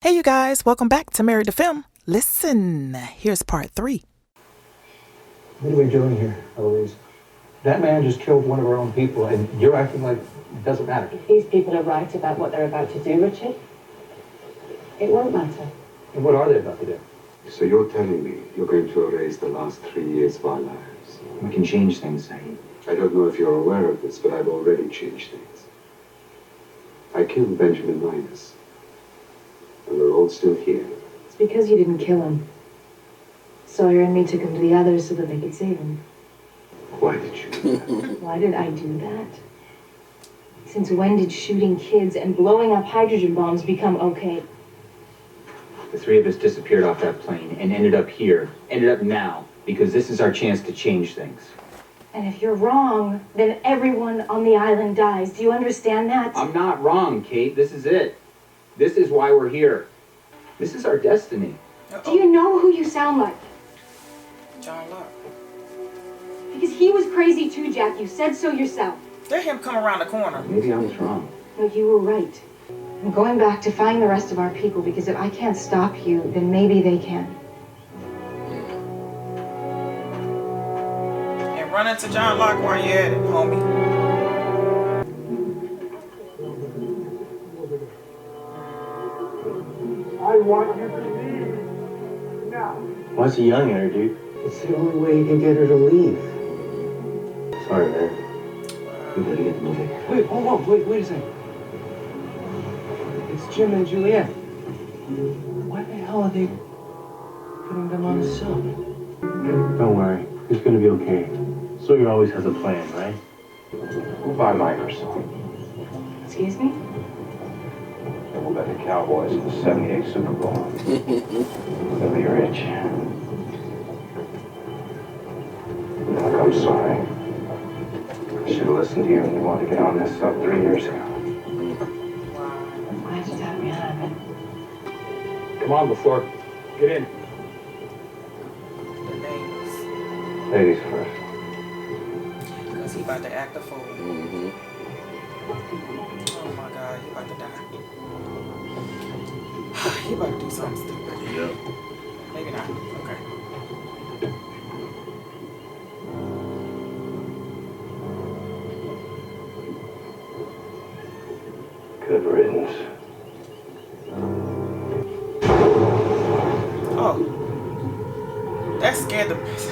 Hey you guys, welcome back to Married to Film. Listen, here's part 3. What are we doing here, Eloise? That man just killed one of our own people, and you're acting like it doesn't matter. If these people are right about what they're about to do, Richard, it won't matter. And what are they about to do? So you're telling me you're going to erase the last 3 years of our lives? We can change things, Saeed. I don't know if you're aware of this, but I've already changed things. I killed Benjamin Linus. And we're all still here. It's because you didn't kill him. Sawyer and me took him to the others so that they could save him. Why did you do that? Why did I do that? Since when did shooting kids and blowing up hydrogen bombs become okay? The three of us disappeared off that plane and ended up here, ended up now, because this is our chance to change things. And if you're wrong, then everyone on the island dies. Do you understand that? I'm not wrong, Kate. This is it. This is why we're here. This is our destiny. Do you know who you sound like? John Locke. Because he was crazy too, Jack. You said so yourself. Let him come around the corner. Maybe I was wrong. No, you were right. I'm going back to find the rest of our people, because if I can't stop you, then maybe they can. And run into John Locke while you're at it, homie. I want you to leave now. Why's he yelling at her, dude? It's the only way you can get her to leave. Sorry, man. We gotta get moving. Wait, hold on. Wait a second. It's Jim and Juliet. Why the hell are they putting them on the sub? Don't worry, it's gonna be okay. Sawyer always has a plan, right? We'll buy Microsoft. Excuse me? And we'll bet the Cowboys in the 78 Super Bowl. They'll be rich. Look, I'm sorry. I should have listened to you when you wanted to get on this sub 3 years ago. Why did you tell me out of it? Come on, before. Get in. The names. Ladies first. Because he about to act a fool. Oh my God, he about to die. He about to do something stupid. Yep. Maybe not. Okay. Good riddance. Oh. That scared the piss.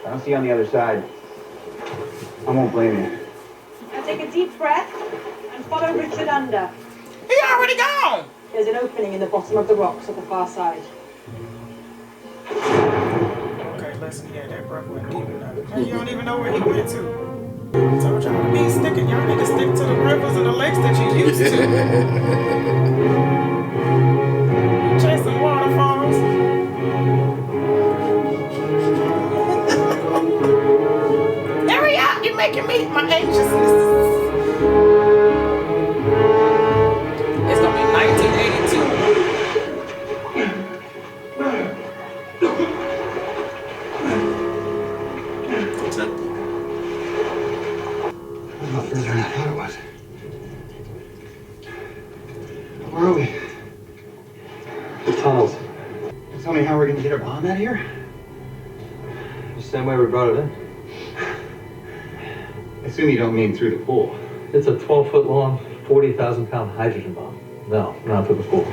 I don't see you on the other side. I won't blame you. Now take a deep breath and follow Richard under. He already gone. There's an opening in the bottom of the rocks at the far side. Okay, listen, yeah, that broke went deep enough. And you don't even know where he went to. I told y'all to be sticking. Y'all need to stick to the rivers and the lakes that you used to. Chasing waterfalls. Hurry up! You're making me my anxiousness. It's gonna be 1982. A lot further than I thought it was. Where are we? The tunnels. Tell me how we're gonna get our bomb out of here? The same way we brought it in. I assume you don't mean through the pool. It's a 12-foot long, 40,000-pound hydrogen bomb. No, not through the pool.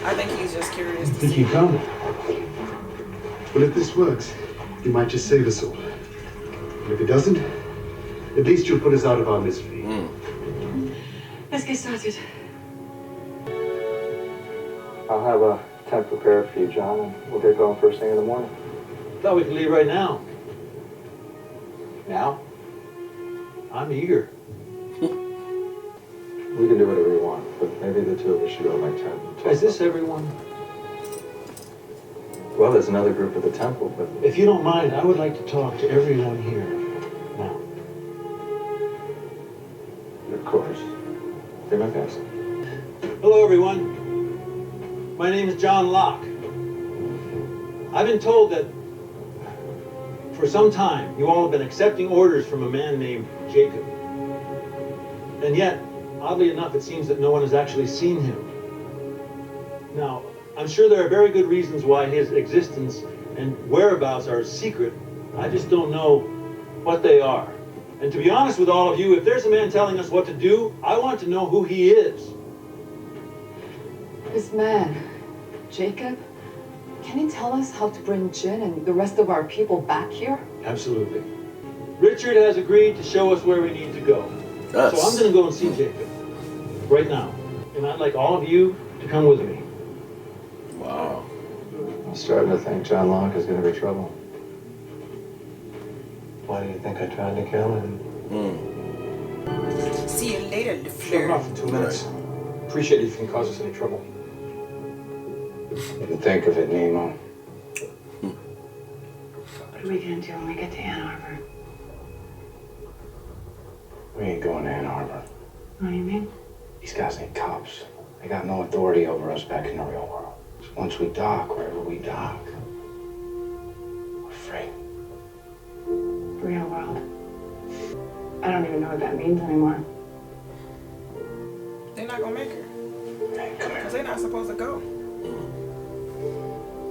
I think he's just curious to Think see. you come? Well, if this works, you might just save us all. And if it doesn't, at least you'll put us out of our misery. Let's get started. I'll have a tent prepared for you, John, and we'll get going first thing in the morning. Thought we could leave right now. Now? I'm eager. We can do whatever we want, but maybe the two of us should go to my tent. and talk. Is this everyone? Well, there's another group at the temple, but If you don't mind, I would like to talk to everyone here now. of course, do my best. Hello, everyone. My name is John Locke. I've been told that for some time you all have been accepting orders from a man named Jacob. And yet, oddly enough, it seems that no one has actually seen him. Now, I'm sure there are very good reasons why his existence and whereabouts are secret. I just don't know what they are. And to be honest with all of you, if there's a man telling us what to do, I want to know who he is. This man, Jacob, can he tell us how to bring Jin and the rest of our people back here? Absolutely. Richard has agreed to show us where we need to go. Us. So I'm going to go and see Jacob right now. And I'd like all of you to come with me. Wow. I'm starting to think John Locke is going to be trouble. Why do you think I tried to kill him? See you later, Shut LeFleur. off in 2 minutes. Appreciate it if you can cause us any trouble. Didn't think of it, Nemo. What are we gonna do when we get to Ann Arbor? We ain't going to Ann Arbor. What do you mean? These guys ain't cops. They got no authority over us back in the real world. So once we dock, wherever we dock, we're free. Real world. I don't even know what that means anymore. They're not gonna make it. Hey, come here. Because they're not supposed to go.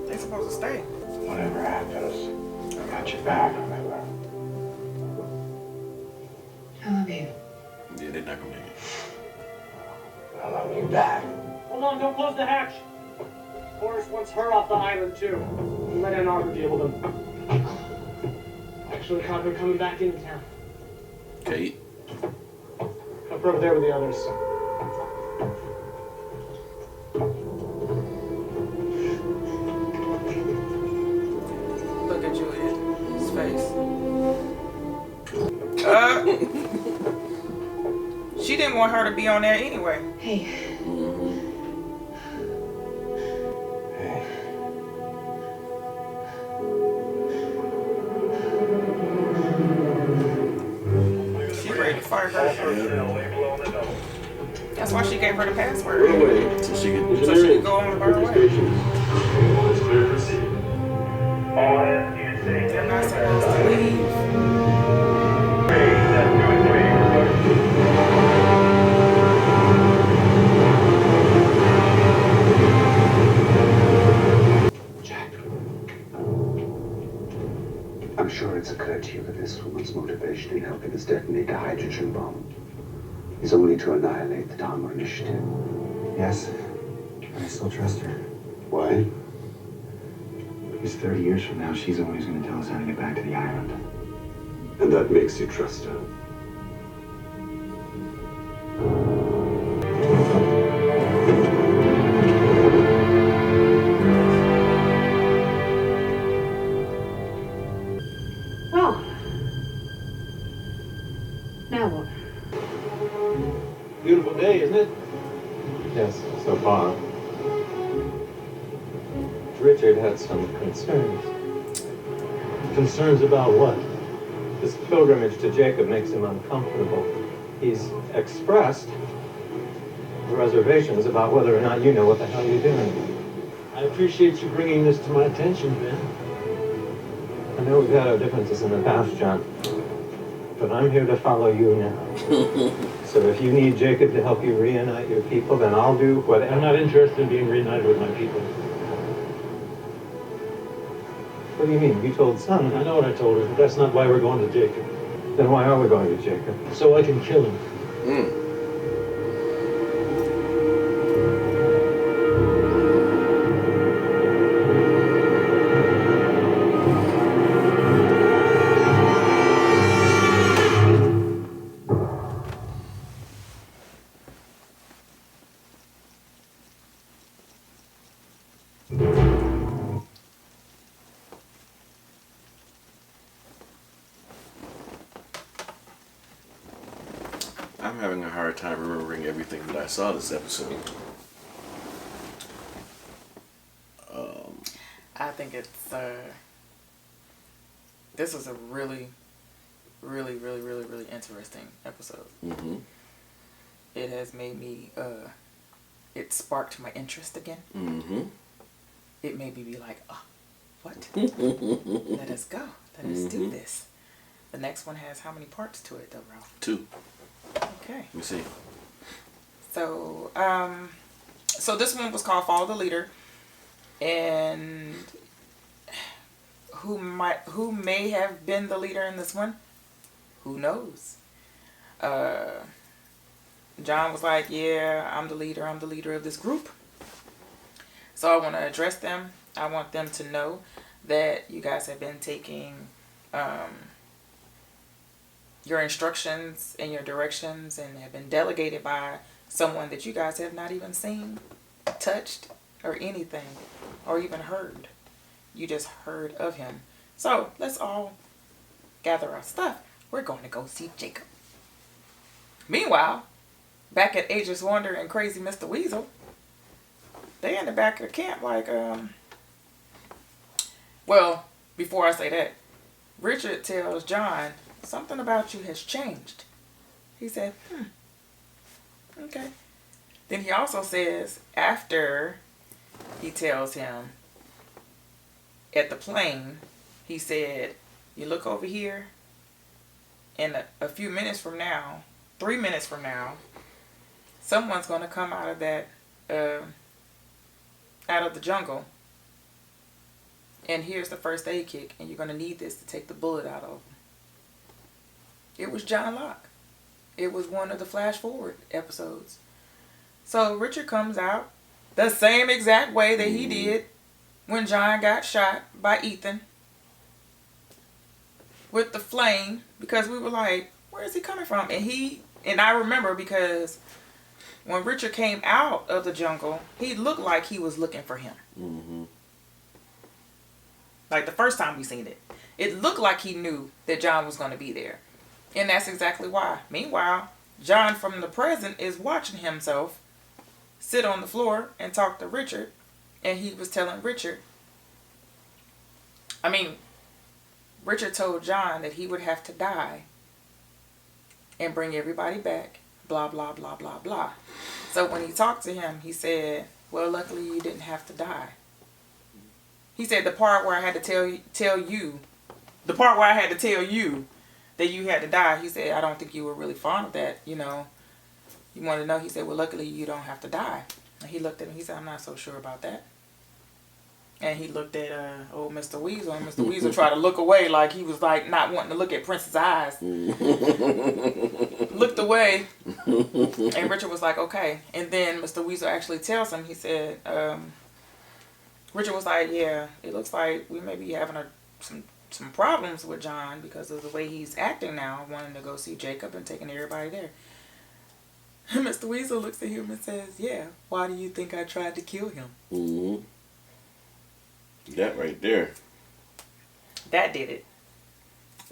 They're supposed to stay. Whatever happens, I got your back, remember? I love you. Yeah, they're not gonna make it. I love you back. Hold on, don't close the hatch. Boris wants her off the island, too. Let Ann Arbor deal with him. Actually, caught her coming back into town. Kate. Up over there with the others. Look at Juliet. His face. She didn't want her to be on there anyway. Hey, Hey. She ready to fire her. That's why she gave her the password. So she can. So she could go on about her way. They're not supposed to leave. Jack. I'm sure it's occurred to you that this woman's motivation in helping us detonate a hydrogen bomb is only to annihilate the Dharma Initiative. Yes, but I still trust her. Why? Because 30 years from now, she's the one who's going to tell us how to get back to the island. And that makes you trust her. well. Now what? Beautiful day, isn't it? Yes, so far. Richard had some concerns. Concerns about what? This pilgrimage to Jacob makes him uncomfortable. He's expressed reservations about whether or not you know what the hell you're doing. I appreciate you bringing this to my attention, Ben. I know we've had our differences in the past, John, but I'm here to follow you now. So if you need Jacob to help you reunite your people, then I'll do whatever. I'm not interested in being reunited with my people. What do you mean? You told Son. I know what I told her, but that's not why we're going to Jacob. Then why are we going to Jacob? So I can kill him. I'm having a hard time remembering everything that I saw this episode. I think it's this was a really interesting episode. Mm-hmm. It has made me it sparked my interest again. Mm-hmm. It made me be like, oh, what? Let us go. Let us do this. The next one has how many parts to it, though, Ralph? 2. Okay. Let me see. So, so this one was called Follow the Leader, and who may have been the leader in this one? Who knows? John was like, yeah, I'm the leader of this group. So I want to address them. I want them to know that you guys have been taking your instructions and your directions and have been delegated by someone that you guys have not even seen, touched, or anything, or even heard. You just heard of him. So let's all gather our stuff. We're going to go see Jacob. Meanwhile, back at Aegis Wonder and Crazy Mr. Weasel, they in the back of the camp like, well, before I say that, Richard tells John, something about you has changed. He said, okay. Then he also says, after he tells him at the plane, he said, you look over here, and a few minutes from now, 3 minutes from now, someone's going to come out of that, out of the jungle. And here's the first aid kit, and you're going to need this to take the bullet out of them. It was John Locke. It was one of the flash forward episodes. So Richard comes out the same exact way that he did when John got shot by Ethan with the flame, because we were like, where is he coming from? And I remember because when Richard came out of the jungle, he looked like he was looking for him. Mm-hmm. Like the first time we seen it. It looked like he knew that John was going to be there. And that's exactly why. Meanwhile, John from the present is watching himself sit on the floor and talk to Richard. And he was telling Richard, Richard told John that he would have to die and bring everybody back, blah, blah, blah, blah, blah. So when he talked to him, he said, well, luckily you didn't have to die. He said the part where I had to tell you that you had to die, he said, I don't think you were really fond of that, you know. You wanted to know, he said, well, luckily you don't have to die. And he looked at him, he said, I'm not so sure about that. And he looked at old Mr. Weasel, and Mr. Weasel tried to look away like he was like not wanting to look at Prince's eyes. Looked away, and Richard was like, okay. And then Mr. Weasel actually tells him, he said, Richard was like, yeah, it looks like we may be having some problems with John because of the way he's acting now, wanting to go see Jacob and taking everybody there. And Mr. Weasel looks at him and says, yeah, why do you think I tried to kill him? Mm-hmm. That right there. That did it.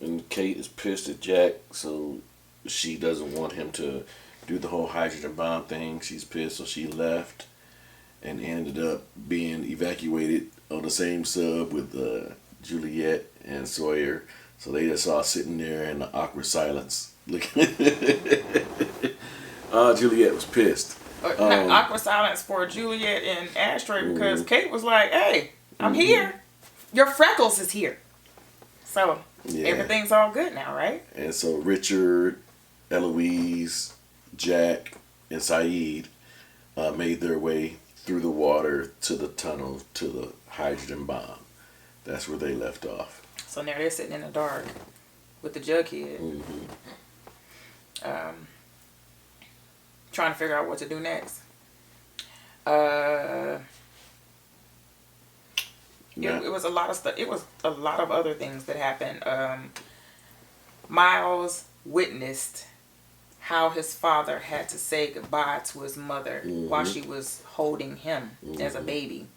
And Kate is pissed at Jack, so she doesn't want him to do the whole hydrogen bomb thing. She's pissed, so she left and ended up being evacuated on the same sub with Juliet and Sawyer. So they just all sitting there in the awkward silence. Juliet was pissed. Awkward silence for Juliet and Ashtray because Kate was like, hey, I'm here. Your Freckles is here. So everything's all good now, right? And so Richard, Eloise, Jack, and Saeed made their way through the water to the tunnel to the hydrogen bomb. That's where they left off. So now they're sitting in the dark with the Jughead. Trying to figure out what to do next. It was a lot of stuff. It was a lot of other things that happened. Miles witnessed how his father had to say goodbye to his mother while she was holding him as a baby.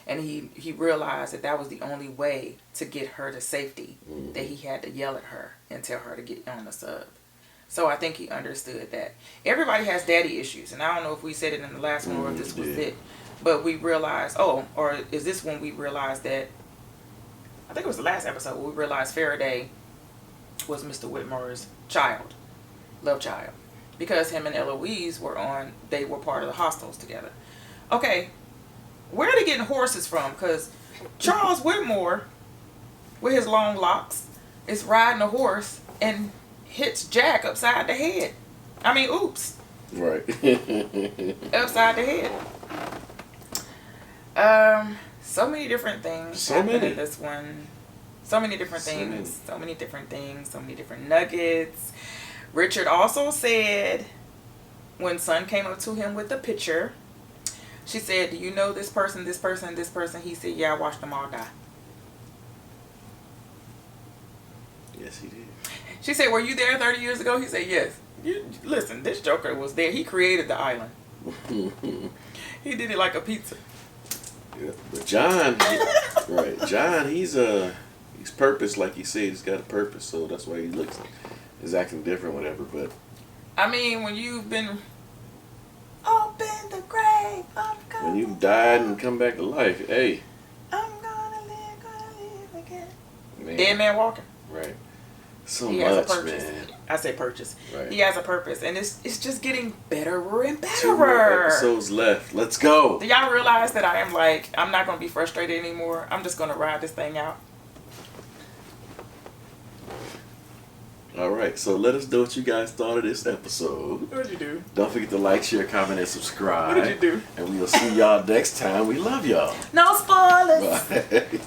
And he realized that was the only way to get her to safety, that he had to yell at her and tell her to get on the sub. So I think he understood that. Everybody has daddy issues, and I don't know if we said it in the last one or if this was it. But we realized, or is this when we realized that, I think it was the last episode, where we realized Faraday was Mr. Whitmore's child, love child. because him and Eloise were part of the hostels together. Okay, where are they getting horses from? Because Charles Whitmore, with his long locks, is riding a horse and hits Jack upside the head. I mean, oops. Right. Upside the head. So many different things happen in this one. So many different things. So many different things. So many different nuggets. Richard also said, when Sun came up to him with the picture, she said, do you know this person, this person, this person? He said, yeah, I watched them all die. Yes, he did. She said, were you there 30 years ago? He said, yes. Listen, this Joker was there. He created the island. He did it like a pizza. Yeah, but John, right? John, he's purpose, like he said. He's got a purpose, so that's why he's acting different, whatever. But I mean, when you've been open the grave, when you've died and come back to life, hey, I'm gonna live again. Man. Dead man walking. Right. So he much, has a purpose. man. I say purchase. Right. He has a purpose, and it's just getting better and better. 2 more episodes left. Let's go. Do y'all realize that I'm not gonna be frustrated anymore? I'm just gonna ride this thing out. All right, so let us know what you guys thought of this episode. What'd you do? Don't forget to like, share, comment, and subscribe. What did you do? And we'll see y'all next time. We love y'all. No spoilers. Bye.